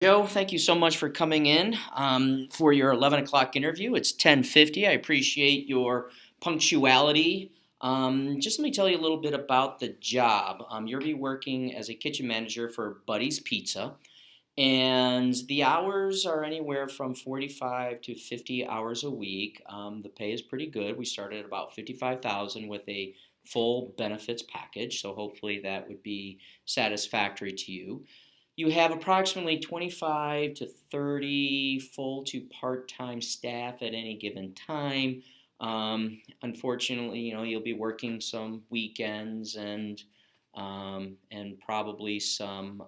Joe, thank you so much for coming in for your 11 o'clock interview. It's 10:50. I appreciate your punctuality. Just let me tell you a little bit about the job. You'll be working as a kitchen manager for Buddy's Pizza, and the hours are anywhere from 45 to 50 hours a week. The pay is pretty good. We started at about 55,000 with a full benefits package, so hopefully that would be satisfactory to you. You have approximately 25 to 30 full to part-time staff at any given time. Unfortunately, you'll be working some weekends and probably some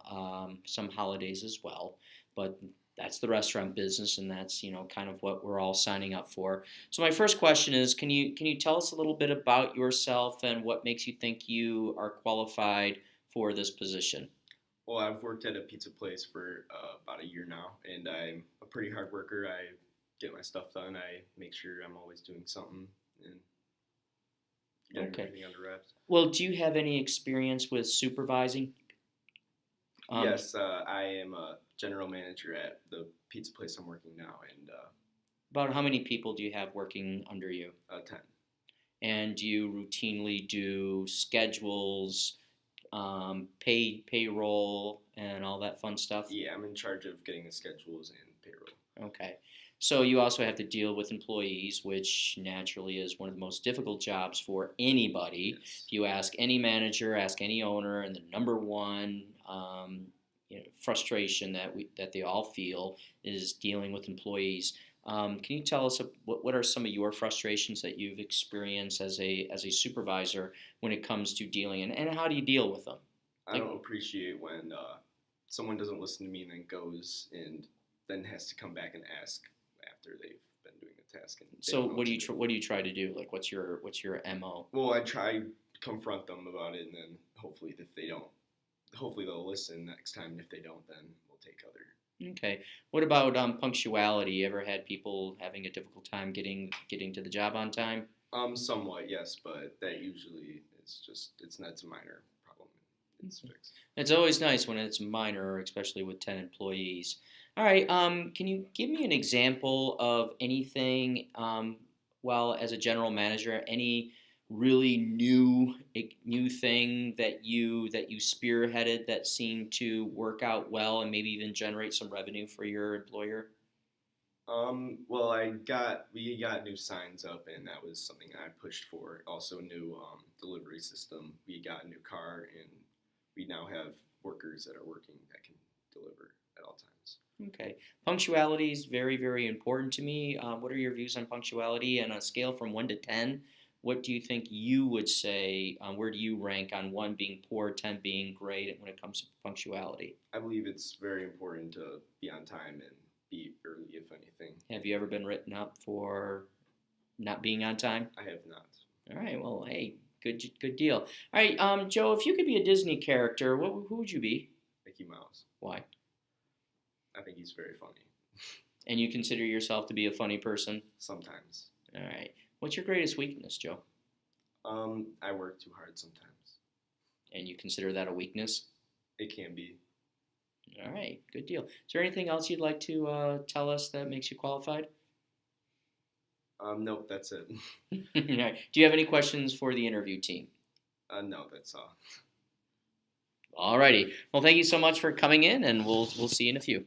holidays as well. But that's the restaurant business, and that's kind of what we're all signing up for. So my first question is, can you tell us a little bit about yourself and what makes you think you are qualified for this position? Well, I've worked at a pizza place for about a year now, and I'm a pretty hard worker. I get my stuff done. I make sure I'm always doing something and getting Okay. everything under wraps. Well, do you have any experience with supervising? Um, Yes, I am a general manager at the pizza place I'm working now, and about how many people do you have working under you? 10. And do you routinely do schedules, payroll, and all that fun stuff? Yeah, I'm in charge of getting the schedules and payroll. Okay. So you also have to deal with employees, which naturally is one of the most difficult jobs for anybody. Yes. If you ask any manager, ask any owner, and the number one frustration that they all feel is dealing with employees. Can you tell us what are some of your frustrations that you've experienced as a supervisor when it comes to dealing, and how do you deal with them? I Like, don't appreciate when someone doesn't listen to me and then goes and then has to come back and ask after they've been doing a task and they so don't know what what do to you do. what do you try to do? Like, what's your mo? Well, I try confront them about it, and then hopefully, if they don't, hopefully they'll listen next time. And if they don't, then we'll take other. Okay. What about punctuality? You ever had people having a difficult time getting to the job on time? Somewhat, yes, but that usually is just it's a minor problem. It's fixed. It's always nice when it's minor, especially with 10 employees. All right. Can you give me an example of anything, well, as a general manager, any really new thing that you spearheaded that seemed to work out well and maybe even generate some revenue for your employer? Well, we got new signs up, and that was something I pushed for. Also, a new delivery system. We got a new car, and we now have workers that are working that can deliver at all times. Okay. Punctuality is very, very important to me. What are your views on punctuality? And on a scale from 1 to 10, what do you think you would say? Where do you rank on 1 being poor, 10 being great when it comes to punctuality? I believe it's very important to be on time and be early, if anything. Have you ever been written up for not being on time? I have not. All right. Well, hey, good deal. All right, Joe, if you could be a Disney character, who would you be? Mickey Mouse. Why? I think he's very funny. And you consider yourself to be a funny person? Sometimes. All right. What's your greatest weakness, Joe? I work too hard sometimes. And you consider that a weakness? It can be. All right, good deal. Is there anything else you'd like to tell us that makes you qualified? Nope, that's it. All right. Do you have any questions for the interview team? No, that's all. All righty. Well, thank you so much for coming in, and we'll see you in a few.